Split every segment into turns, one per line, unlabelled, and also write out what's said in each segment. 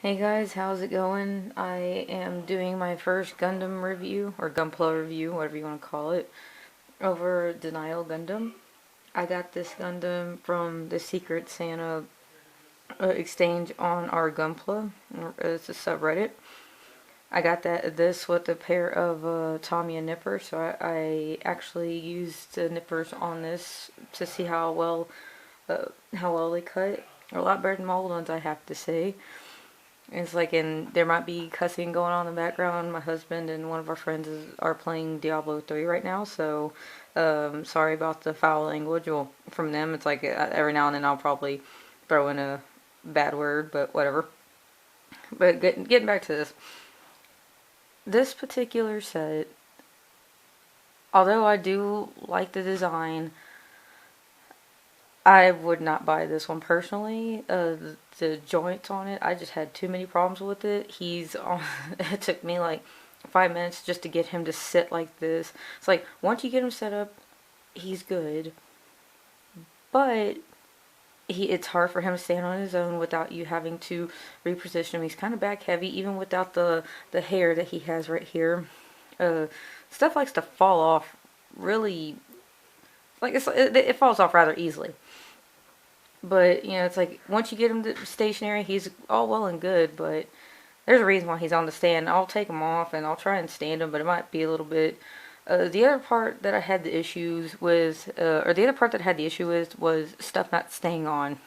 Hey guys, how's it going? I am doing my first Gundam review, or Gunpla review, whatever you want to call it, over Denial Gundam. I got this Gundam from the Secret Santa exchange on our Gunpla. It's a subreddit. I got this with a pair of Tamiya nippers, so I actually used the nippers on this to see how well they cut. They're a lot better than my old ones, I have to say. It's like, and there might be cussing going on in the background. My husband and one of our friends are playing Diablo 3 right now, so sorry about the foul language. Well, from them, it's like every now and then I'll probably throw in a bad word, but whatever. But getting back to this particular set, although I do like the design, I would not buy this one personally. The joints on it, I just had too many problems with it. He's on. It took me like 5 minutes just to get him to sit like this. It's like once you get him set up, he's good, but it's hard for him to stand on his own without you having to reposition him. He's kind of back heavy, even without the hair that he has right here. Stuff likes to fall off really. Like it falls off rather easily. But, it's like, once you get him to stationary, he's all well and good, but there's a reason why he's on the stand. I'll take him off, and I'll try and stand him, but it might be a little bit... the other part that I had the issues with, or the other part that I had the issue with, was stuff not staying on.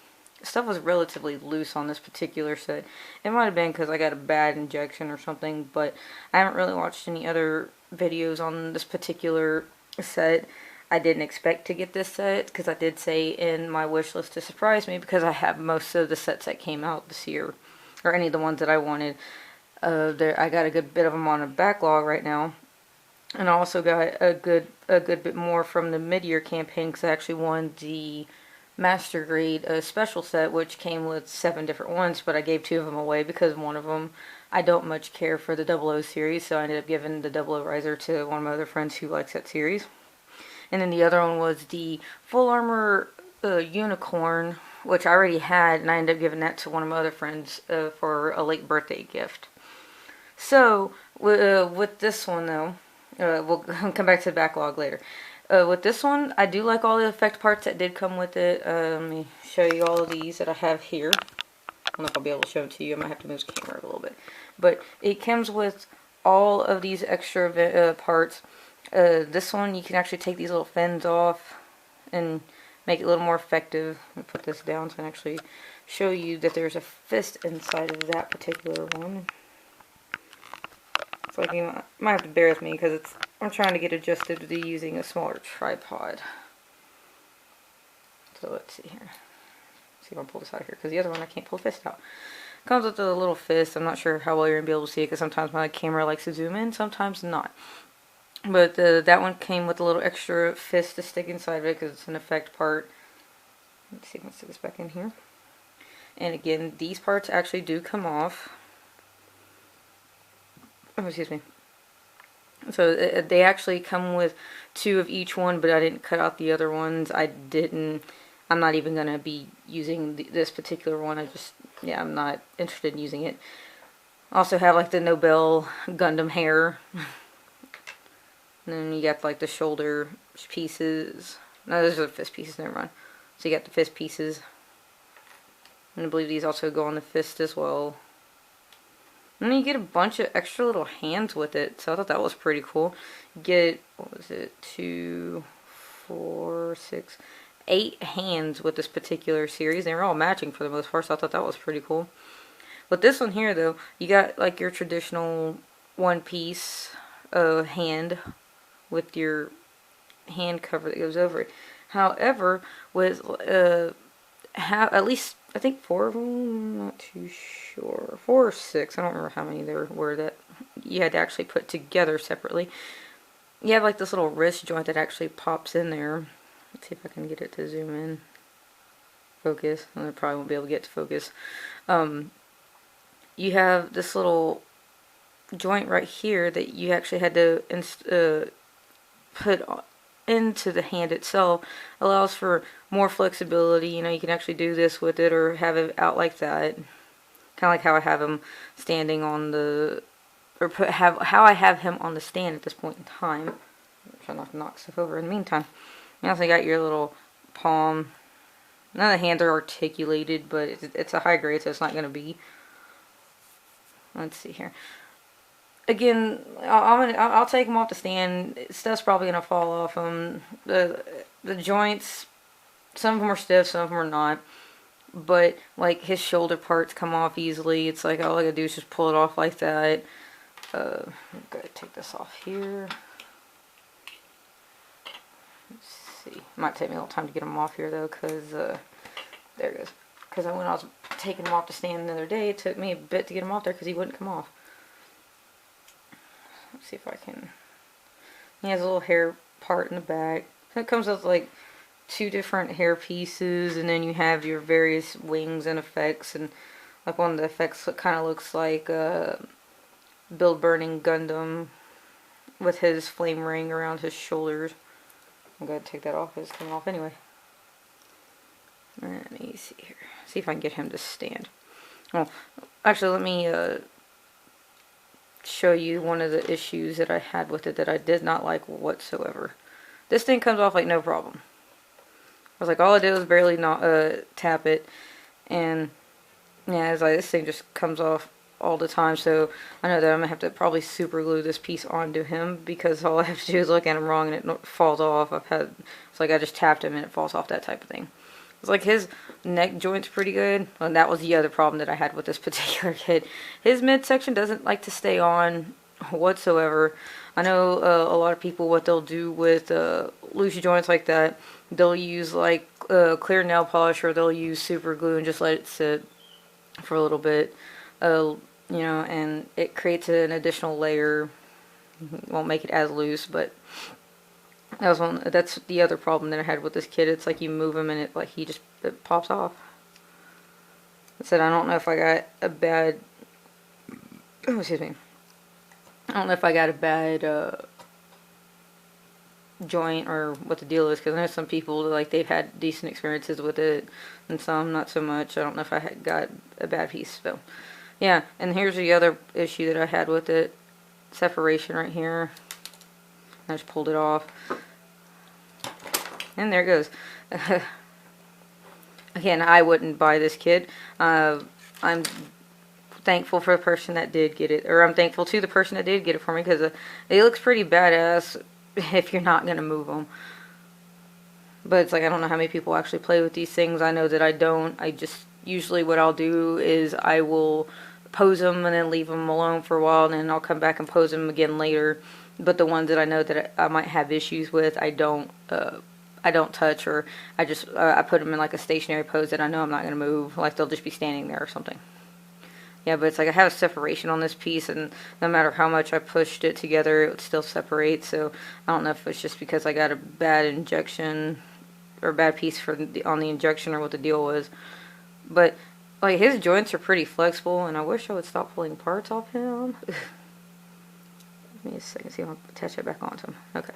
Stuff was relatively loose on this particular set. It might have been because I got a bad injection or something, but I haven't really watched any other videos on this particular set. I didn't expect to get this set because I did say in my wish list to surprise me because I have most of the sets that came out this year, or any of the ones that I wanted. I got a good bit of them on a backlog right now, and I also got a good bit more from the mid-year campaign because I actually won the Master Grade special set, which came with 7 different ones, but I gave 2 of them away because one of them I don't much care for the 00 series, so I ended up giving the 00 Riser to one of my other friends who likes that series. And then the other one was the Full Armor Unicorn, which I already had, and I ended up giving that to one of my other friends for a late birthday gift. So, with this one though, we'll come back to the backlog later. With this one, I do like all the effect parts that did come with it. Let me show you all of these that I have here. I don't know if I'll be able to show them to you. I might have to move the camera a little bit. But it comes with all of these extra parts. This one, you can actually take these little fins off and make it a little more effective. Let me put this down so I can actually show you that there's a fist inside of that particular one. It's like you might have to bear with me because I'm trying to get adjusted to using a smaller tripod. So let's see here. See if I can pull this out of here because the other one I can't pull the fist out. Comes with a little fist. I'm not sure how well you're going to be able to see it because sometimes my camera likes to zoom in, sometimes not. But that one came with a little extra fist to stick inside of it because it's an effect part. Let's see if I can stick this back in here. And again, these parts actually do come off. Oh, excuse me. So they actually come with 2 of each one, but I didn't cut out the other ones. I'm not even going to be using this particular one. I'm not interested in using it. Also have like the Nobel Gundam hair. And then you got like the shoulder pieces. No, those are the fist pieces, never mind. So you got the fist pieces. And I believe these also go on the fist as well. And then you get a bunch of extra little hands with it. So I thought that was pretty cool. You get, what was it, 2, 4, 6, 8 hands with this particular series. They were all matching for the most part, so I thought that was pretty cool. With this one here though, you got like your traditional one piece hand with your hand cover that goes over it. However, with at least I think 4 of them, I'm not too sure, 4 or 6, I don't remember how many there were that you had to actually put together separately. You have like this little wrist joint that actually pops in there. Let's see if I can get it to zoom in. Focus. I probably won't be able to get to focus. You have this little joint right here that you actually had to put into the hand itself. Allows for more flexibility. You can actually do this with it or have it out like that. Kind of like how I have him standing on the, or how I have him on the stand at this point in time. Try not to knock stuff over in the meantime. You also got your little palm. None of the hands are articulated, but it's a high grade, so it's not going to be. Let's see here. Again, I'll take them off the stand. Stuff's probably going to fall off them. The joints, some of them are stiff, some of them are not. But, like, his shoulder parts come off easily. It's like, all I gotta do is just pull it off like that. I'm gonna take this off here. Let's see. Might take me a little time to get them off here, though, because, there it goes. Because when I was taking them off the stand the other day, it took me a bit to get them off there because he wouldn't come off. Let's see if I can. He has a little hair part in the back. It comes with, like, 2 different hair pieces, and then you have your various wings and effects, and like one of the effects kind of looks like Build Burning Gundam with his flame ring around his shoulders. I'm going to take that off, it's coming off anyway. Let me see here, see if I can get him to stand. Well, actually let me show you one of the issues that I had with it that I did not like whatsoever. This thing comes off like no problem. I was like, all I did was barely not tap it, and yeah, it's like this thing just comes off all the time. So I know that I'm gonna have to probably super glue this piece onto him because all I have to do is look at him wrong and it falls off. It's like I just tapped him and it falls off, that type of thing. It's like his neck joint's pretty good, and that was the other problem that I had with this particular kid. His midsection doesn't like to stay on whatsoever. I know a lot of people, what they'll do with loose joints like that, they'll use like clear nail polish, or they'll use super glue and just let it sit for a little bit, you know, and it creates an additional layer. Won't make it as loose, but that's the other problem that I had with this kid. It's like you move him and it pops off. I said I don't know if I got a bad, oh, excuse me, I don't know if I got a bad joint or what the deal is, because I know some people, like, they've had decent experiences with it and some not so much. I don't know if I got a bad piece, so yeah. And here's the other issue that I had with it, separation right here. I just pulled it off, and there it goes. Again, I wouldn't buy this kid. I'm thankful for the person that did get it, or I'm thankful to the person that did get it for me, because it looks pretty badass if you're not going to move them. But it's like, I don't know how many people actually play with these things. I know that I don't. I just, usually what I'll do is I will pose them and then leave them alone for a while, and then I'll come back and pose them again later. But the ones that I know that I might have issues with, I don't touch, or I just I put them in like a stationary pose that I know I'm not going to move, like they'll just be standing there or something. Yeah, but it's like I have a separation on this piece, and no matter how much I pushed it together, it would still separate. So I don't know if it's just because I got a bad injection or a bad piece on the injection, or what the deal was. But like, his joints are pretty flexible, and I wish I would stop pulling parts off him. Give me a second, see if I can attach it back onto him. Okay.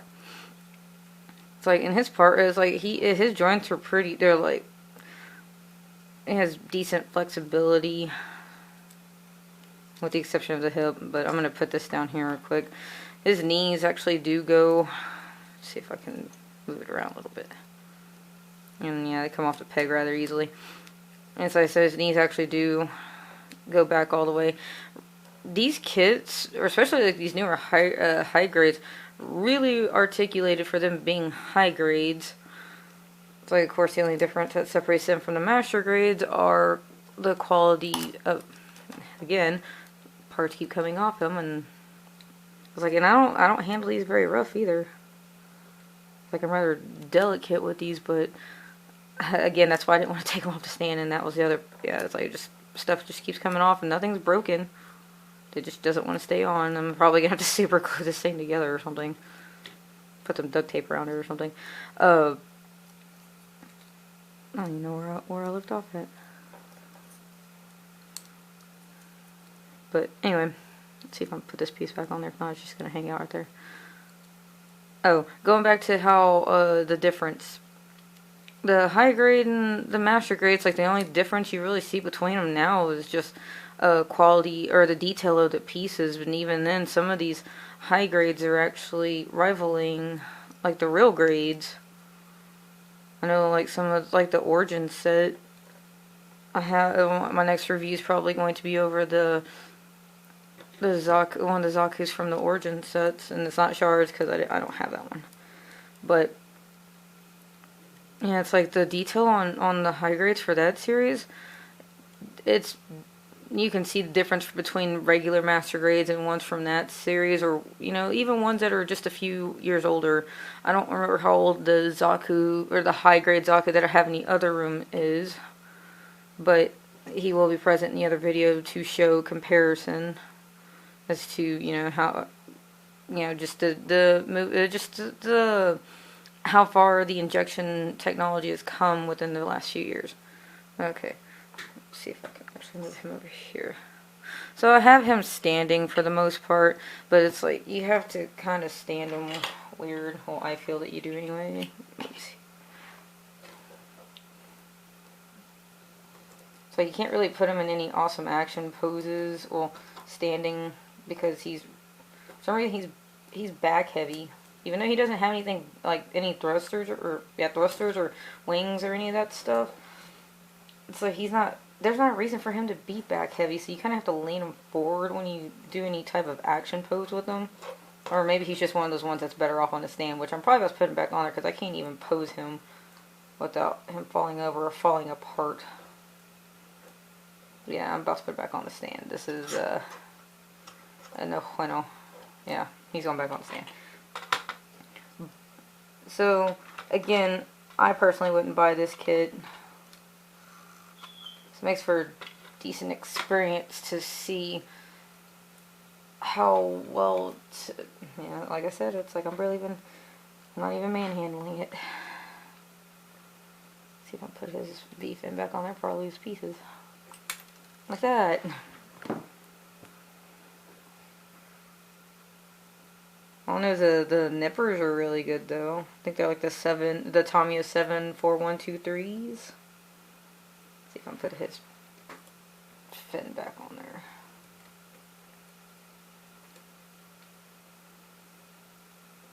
It's like, in his part, it's like his joints are pretty. They're like, it has decent flexibility, with the exception of the hip. But I'm gonna put this down here real quick. His knees actually do go. Let's see if I can move it around a little bit. And yeah, they come off the peg rather easily. And so I said, his knees actually do go back all the way. These kits, or especially like these newer high grades, really articulated for them being high grades. It's like, of course, the only difference that separates them from the master grades are the quality of, again, parts keep coming off them, and it's like, and I don't handle these very rough either. Like, I'm rather delicate with these, but again, that's why I didn't want to take them off the stand, and that was the other. Yeah, it's like, just stuff just keeps coming off, and nothing's broken. It just doesn't want to stay on. I'm probably gonna have to super glue this thing together or something. Put some duct tape around it or something. I don't even know where I left off at. But anyway, let's see if I can put this piece back on there. If not, it's just gonna hang out right there. Oh, going back to how the difference. The high grade and the master grades, like, the only difference you really see between them now is just quality or the detail of the pieces. And even then, some of these high grades are actually rivaling like the real grades. I know like some of like the Origin set. I have my next review is probably going to be over one of the Zaku's from the Origin sets, and it's not shards because I don't have that one. But yeah, it's like the detail on the high grades for that series. You can see the difference between regular master grades and ones from that series, or even ones that are just a few years older. I don't remember how old the Zaku or the high grade Zaku that I have in the other room is, but he will be present in the other video to show comparison as to how just the how far the injection technology has come within the last few years. Okay, let's see if I can actually move him over here. So I have him standing for the most part, but it's like you have to kind of stand him weird. Well, I feel that you do anyway. Let me see. So you can't really put him in any awesome action poses, well, standing, because for some reason he's back heavy. Even though he doesn't have anything like any thrusters or wings or any of that stuff. It's like there's not a reason for him to be back heavy, so you kind of have to lean him forward when you do any type of action pose with him. Or maybe he's just one of those ones that's better off on the stand, which I'm probably about to put him back on there because I can't even pose him without him falling over or falling apart. Yeah, I'm about to put it back on the stand. This is, no bueno. Yeah, he's going back on the stand. So, again, I personally wouldn't buy this kit. It makes for a decent experience to see how well, like I said, it's like I'm not even manhandling it. See if I put his beef in back on there before I lose pieces. Like that. I don't know, the nippers are really good though. I think they're like the Tamiya 74123s. See if I can put his fin back on there.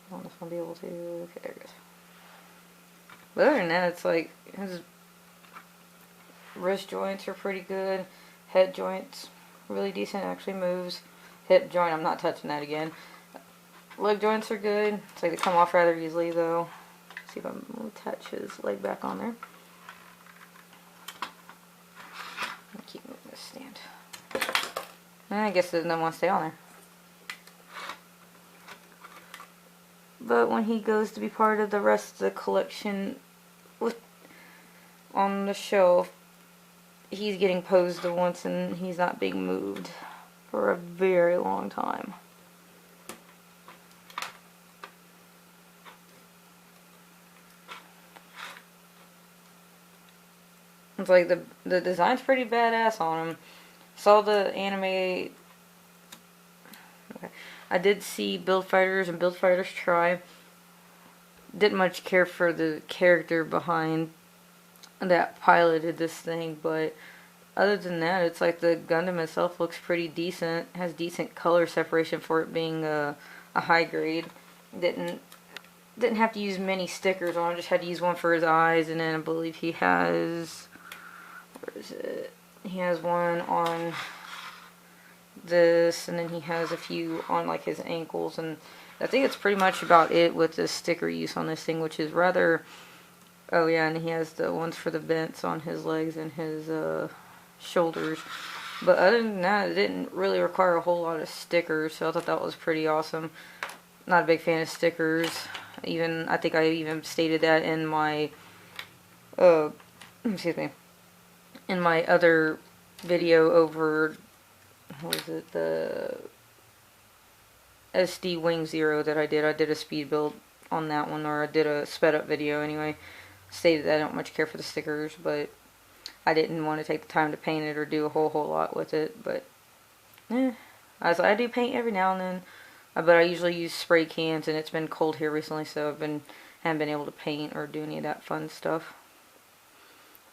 I don't know if I'll be able to. Okay, there it goes. But other than that, it's like his wrist joints are pretty good. Head joints, really decent, actually moves. Hip joint, I'm not touching that again. Leg joints are good. It's like they come off rather easily though. See if I'm going to attach his leg back on there. I'll keep moving this stand. And I guess there's no one to stay on there. But when he goes to be part of the rest of the collection on the shelf, he's getting posed once and he's not being moved for a very long time. It's like the design's pretty badass on him. Saw the anime. Okay. I did see Build Fighters and Build Fighters Try. Didn't much care for the character behind that piloted this thing, but other than that, it's like the Gundam itself looks pretty decent. Has decent color separation for it being a high grade. Didn't have to use many stickers on it. Just had to use one for his eyes, and then I believe he has, where is it? He has one on this, and then he has a few on like his ankles, and I think it's pretty much about it with the sticker use on this thing, which is rather. Oh yeah, and he has the ones for the vents on his legs and his shoulders. But other than that, it didn't really require a whole lot of stickers, so I thought that was pretty awesome. Not a big fan of stickers. I think I even stated that in my excuse me, in my other video over, what was it, the SD Wing Zero that I did. I did a speed build on that one, or I did a sped up video anyway. Stated that I don't much care for the stickers, but I didn't want to take the time to paint it or do a whole lot with it. But I do paint every now and then, but I usually use spray cans, and it's been cold here recently, so haven't been able to paint or do any of that fun stuff.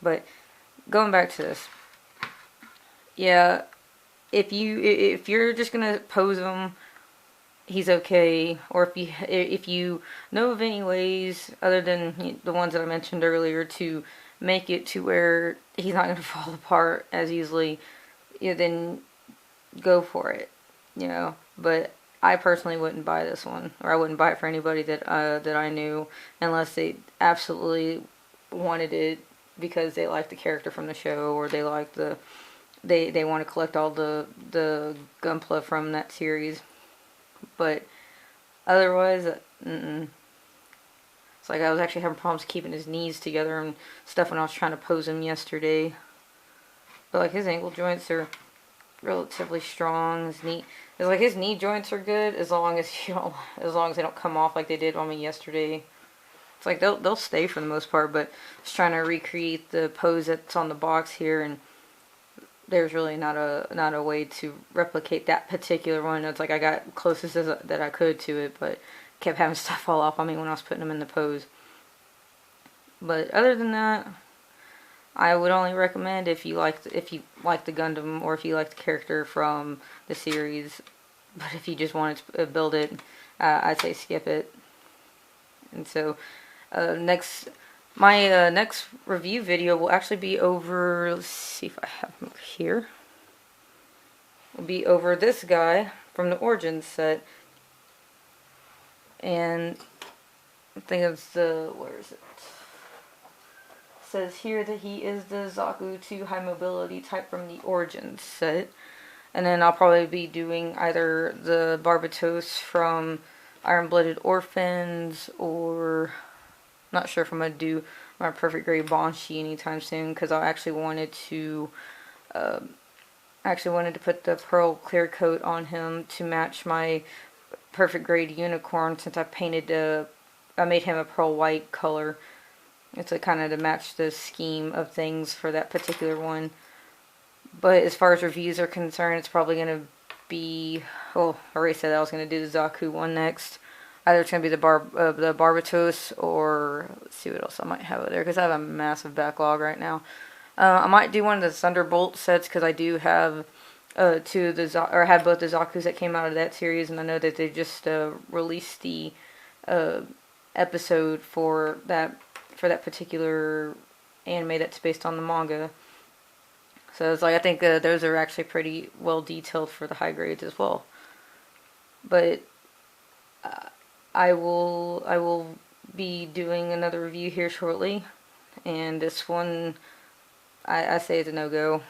But going back to this, yeah, if you're just gonna pose him, he's okay. Or if you know of any ways other than the ones that I mentioned earlier to make it to where he's not gonna fall apart as easily, then go for it. But I personally wouldn't buy this one, or I wouldn't buy it for anybody that I knew, unless they absolutely wanted it because they like the character from the show, or they like they want to collect all the Gunpla from that series. But otherwise, it's like I was actually having problems keeping his knees together and stuff when I was trying to pose him yesterday. But like his ankle joints are relatively strong. His knee joints are good as long as as long as they don't come off like they did on me yesterday. It's like they'll stay for the most part, but just trying to recreate the pose that's on the box here, and there's really not a way to replicate that particular one. It's like I got closest that I could to it, but kept having stuff fall off on me when I was putting them in the pose. But other than that, I would only recommend if you like the Gundam, or if you like the character from the series. But if you just wanted to build it, I'd say skip it. And so my next review video will actually be over, let's see if I have him over here. Will be over this guy from the Origins set. And I think it's where is it? It says here that he is the Zaku 2 high mobility type from the Origins set. And then I'll probably be doing either the Barbatos from Iron-Blooded Orphans, or not sure if I'm going to do my Perfect Grade Banshee anytime soon, because I actually wanted to put the pearl clear coat on him to match my Perfect Grade Unicorn, since I made him a pearl white color. It's kind of to match the scheme of things for that particular one. But as far as reviews are concerned, it's probably going to be, I already said that I was going to do the Zaku one next. Either it's going to be the Barbatos, or let's see what else I might have over there, because I have a massive backlog right now. I might do one of the Thunderbolt sets, because I do have had both the Zakus that came out of that series, and I know that they just released the episode for that particular anime that's based on the manga. So it's like I think those are actually pretty well detailed for the high grades as well. But I will be doing another review here shortly, and this one I say is a no-go.